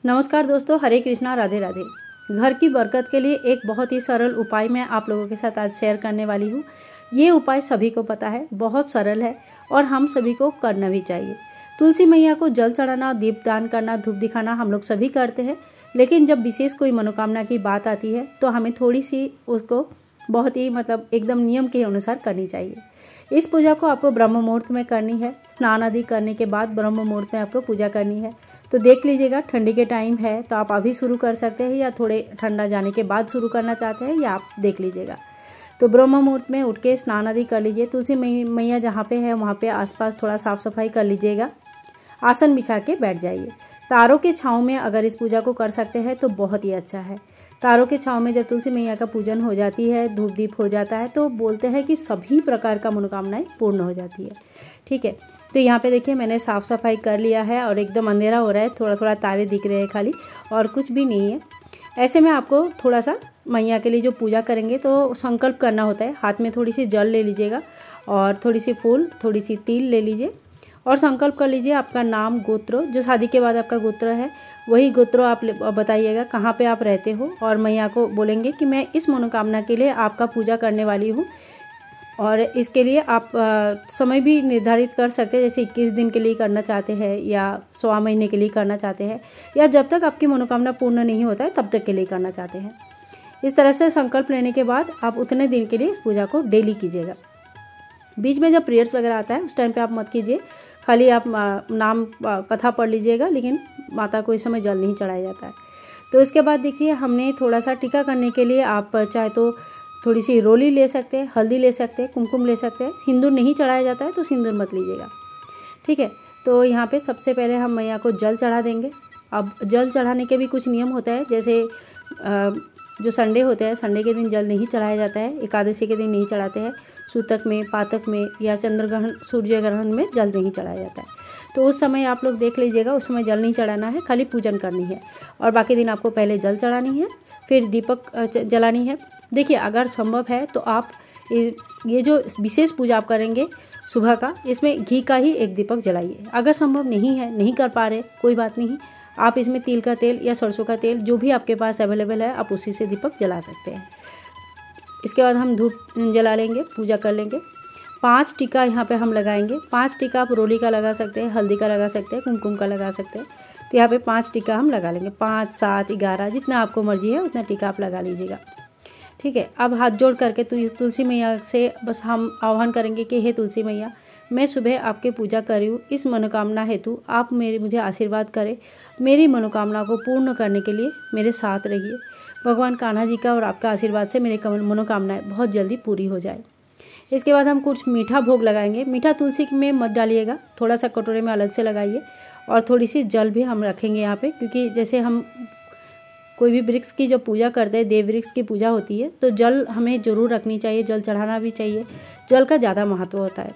नमस्कार दोस्तों, हरे कृष्णा, राधे राधे। घर की बरकत के लिए एक बहुत ही सरल उपाय मैं आप लोगों के साथ आज शेयर करने वाली हूँ। ये उपाय सभी को पता है, बहुत सरल है और हम सभी को करना भी चाहिए। तुलसी मैया को जल चढ़ाना, दीप दान करना, धूप दिखाना हम लोग सभी करते हैं, लेकिन जब विशेष कोई मनोकामना की बात आती है तो हमें थोड़ी सी उसको बहुत ही एकदम नियम के अनुसार करनी चाहिए। इस पूजा को आपको ब्रह्म मुहूर्त में करनी है। स्नान आदि करने के बाद ब्रह्म मुहूर्त में आपको पूजा करनी है। तो देख लीजिएगा, ठंडी के टाइम है तो आप अभी शुरू कर सकते हैं या थोड़े ठंडा जाने के बाद शुरू करना चाहते हैं, या आप देख लीजिएगा। तो ब्रह्म मुहूर्त में उठ के स्नान आदि कर लीजिए। तुलसी मैया जहाँ पे है वहाँ पे आसपास थोड़ा साफ सफाई कर लीजिएगा। आसन बिछा के बैठ जाइए। तारों के छाँव में अगर इस पूजा को कर सकते हैं तो बहुत ही अच्छा है। तारों के छाँव में जब तुलसी मैया का पूजन हो जाती है, धूप दीप हो जाता है, तो बोलते हैं कि सभी प्रकार का मनोकामनाएं पूर्ण हो जाती है। ठीक है, तो यहाँ पे देखिए मैंने साफ़ सफाई कर लिया है और एकदम अंधेरा हो रहा है, थोड़ा थोड़ा तारे दिख रहे हैं खाली, और कुछ भी नहीं है। ऐसे में आपको थोड़ा सा मैया के लिए जो पूजा करेंगे तो संकल्प करना होता है। हाथ में थोड़ी सी जल ले लीजिएगा और थोड़ी सी फूल, थोड़ी सी तिल ले लीजिए और संकल्प कर लीजिए। आपका नाम, गोत्र, जो शादी के बाद आपका गोत्र है वही गोत्र आप बताइएगा, कहाँ पे आप रहते हो, और मैया को बोलेंगे कि मैं इस मनोकामना के लिए आपका पूजा करने वाली हूँ। और इसके लिए आप समय भी निर्धारित कर सकते हैं, जैसे 21 दिन के लिए करना चाहते हैं या 1.25 महीने के लिए करना चाहते हैं, या जब तक आपकी मनोकामना पूर्ण नहीं होता है तब तक के लिए करना चाहते हैं। इस तरह से संकल्प लेने के बाद आप उतने दिन के लिए इस पूजा को डेली कीजिएगा। बीच में जब पीरियड्स वगैरह आता है उस टाइम पे आप मत कीजिए, खाली आप नाम कथा पढ़ लीजिएगा, लेकिन माता को इस समय जल नहीं चढ़ाया जाता है। तो इसके बाद देखिए हमने थोड़ा सा टीका करने के लिए आप चाहे तो थोड़ी सी रोली ले सकते हैं, हल्दी ले सकते हैं, कुमकुम ले सकते हैं। सिंदूर नहीं चढ़ाया जाता है तो सिंदूर मत लीजिएगा। ठीक है, तो यहाँ पे सबसे पहले हम मैया को जल चढ़ा देंगे। अब जल चढ़ाने के भी कुछ नियम होता है, जैसे जो संडे होते हैं, संडे के दिन जल नहीं चढ़ाया जाता है, एकादशी के दिन नहीं चढ़ाते हैं, सूतक में, पातक में या चंद्रग्रहण, सूर्य ग्रहण में जल नहीं चढ़ाया जाता है। तो उस समय आप लोग देख लीजिएगा, उस समय जल नहीं चढ़ाना है, खाली पूजन करनी है। और बाकी दिन आपको पहले जल चढ़ानी है, फिर दीपक जलानी है। देखिए अगर संभव है तो आप ये जो विशेष पूजा आप करेंगे सुबह का, इसमें घी का ही एक दीपक जलाइए। अगर संभव नहीं है, नहीं कर पा रहे, कोई बात नहीं, आप इसमें तिल का तेल या सरसों का तेल जो भी आपके पास अवेलेबल है आप उसी से दीपक जला सकते हैं। इसके बाद हम धूप जला लेंगे, पूजा कर लेंगे। 5 टीका यहाँ पे हम लगाएंगे। 5 टीका आप रोली का लगा सकते हैं, हल्दी का लगा सकते हैं, कुमकुम का लगा सकते हैं। तो यहाँ पे 5 टीका हम लगा लेंगे। 5, 7, 11 जितना आपको मर्जी है उतना टीका आप लगा लीजिएगा। ठीक है, अब हाथ जोड़ करके तुलसी मैया से बस हम आह्वान करेंगे कि हे तुलसी मैया, मैं सुबह आपके पूजा कर रही हूँ, इस मनोकामना हेतु आप मुझे आशीर्वाद करें। मेरी मनोकामना को पूर्ण करने के लिए मेरे साथ रहिए। भगवान कान्हा जी का और आपका आशीर्वाद से मेरी मनोकामनाएं बहुत जल्दी पूरी हो जाए। इसके बाद हम कुछ मीठा भोग लगाएंगे। मीठा तुलसी में मत डालिएगा, थोड़ा सा कटोरे में अलग से लगाइए। और थोड़ी सी जल भी हम रखेंगे यहाँ पे, क्योंकि जैसे हम कोई भी वृक्ष की जो पूजा करते हैं, देव वृक्ष की पूजा होती है, तो जल हमें जरूर रखनी चाहिए, जल चढ़ाना भी चाहिए। जल का ज़्यादा महत्व होता है।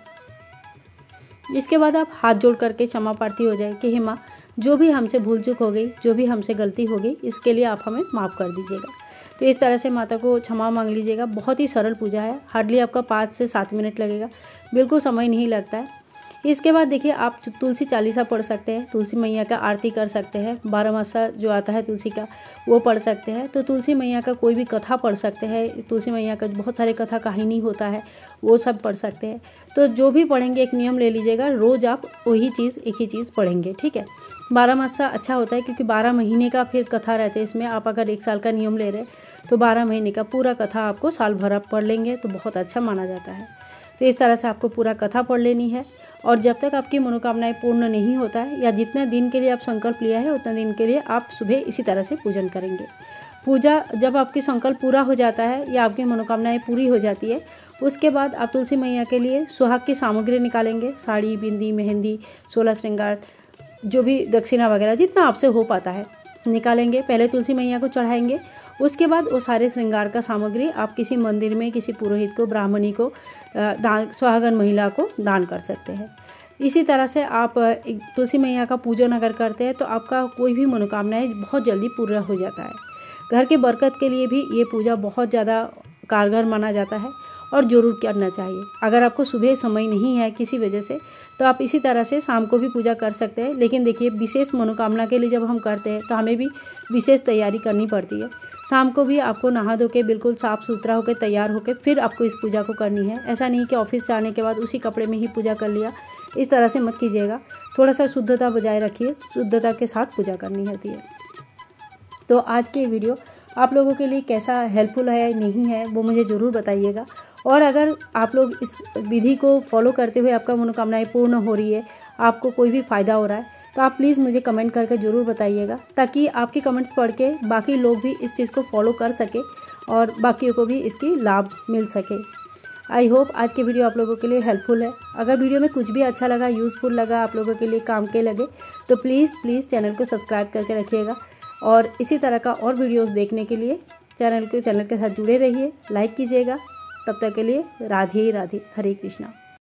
इसके बाद आप हाथ जोड़ करके क्षमा प्रार्थी हो जाए कि हे माँ, जो भी हमसे भूल चूक हो गई, जो भी हमसे गलती हो गई, इसके लिए आप हमें माफ़ कर दीजिएगा। तो इस तरह से माता को क्षमा मांग लीजिएगा। बहुत ही सरल पूजा है, हार्डली आपका 5 से 7 मिनट लगेगा, बिल्कुल समय नहीं लगता है। इसके बाद देखिए आप तुलसी चालीसा पढ़ सकते हैं, तुलसी मैया का आरती कर सकते हैं, 12 मासा जो आता है तुलसी का वो पढ़ सकते हैं। तो तुलसी मैया का कोई भी कथा पढ़ सकते हैं। तुलसी मैया का बहुत सारे कथा कहानी होता है, वो सब पढ़ सकते हैं। तो जो भी पढ़ेंगे एक नियम ले लीजिएगा, रोज़ आप वही चीज़, एक ही चीज़ पढ़ेंगे। ठीक है, 12 मासा अच्छा होता है क्योंकि 12 महीने का फिर कथा रहते हैं इसमें। आप अगर 1 साल का नियम ले रहे तो 12 महीने का पूरा कथा आपको साल भर आप पढ़ लेंगे तो बहुत अच्छा माना जाता है। तो इस तरह से आपको पूरा कथा पढ़ लेनी है। और जब तक आपकी मनोकामनाएं पूर्ण नहीं होता है, या जितने दिन के लिए आप संकल्प लिया है उतने दिन के लिए आप सुबह इसी तरह से पूजन करेंगे। पूजा जब आपकी संकल्प पूरा हो जाता है या आपकी मनोकामनाएं पूरी हो जाती है, उसके बाद आप तुलसी मैया के लिए सुहाग की सामग्री निकालेंगे। साड़ी, बिंदी, मेहंदी, 16 श्रृंगार, जो भी दक्षिणा वगैरह जितना आपसे हो पाता है निकालेंगे। पहले तुलसी मैया को चढ़ाएंगे, उसके बाद वो सारे श्रृंगार का सामग्री आप किसी मंदिर में, किसी पुरोहित को, ब्राह्मणी को, सुहागन महिला को दान कर सकते हैं। इसी तरह से आप तुलसी मैया का पूजन अगर करते हैं तो आपका कोई भी मनोकामनाएं बहुत जल्दी पूरा हो जाता है। घर की बरकत के लिए भी ये पूजा बहुत ज़्यादा कारगर माना जाता है और ज़रूर करना चाहिए। अगर आपको सुबह समय नहीं है किसी वजह से, तो आप इसी तरह से शाम को भी पूजा कर सकते हैं। लेकिन देखिए, विशेष मनोकामना के लिए जब हम करते हैं तो हमें भी विशेष तैयारी करनी पड़ती है। शाम को भी आपको नहा धो के बिल्कुल साफ़ सुथरा होकर तैयार होकर फिर आपको इस पूजा को करनी है। ऐसा नहीं कि ऑफिस से आने के बाद उसी कपड़े में ही पूजा कर लिया, इस तरह से मत कीजिएगा। थोड़ा सा शुद्धता बजाय रखिए, शुद्धता के साथ पूजा करनी होती है। तो आज की वीडियो आप लोगों के लिए कैसा हेल्पफुल है नहीं है वो मुझे ज़रूर बताइएगा। और अगर आप लोग इस विधि को फॉलो करते हुए आपका मनोकामनाएं पूर्ण हो रही है, आपको कोई भी फ़ायदा हो रहा है, तो आप प्लीज़ मुझे कमेंट करके ज़रूर बताइएगा, ताकि आपके कमेंट्स पढ़ के बाकी लोग भी इस चीज़ को फॉलो कर सके और बाकियों को भी इसकी लाभ मिल सके। आई होप आज की वीडियो आप लोगों के लिए हेल्पफुल है। अगर वीडियो में कुछ भी अच्छा लगा, यूज़फुल लगा, आप लोगों के लिए काम के लगे, तो प्लीज़ चैनल को सब्सक्राइब करके रखिएगा। और इसी तरह का और वीडियोस देखने के लिए चैनल के साथ जुड़े रहिए, लाइक कीजिएगा। तब तक के लिए राधे राधे, हरे कृष्णा।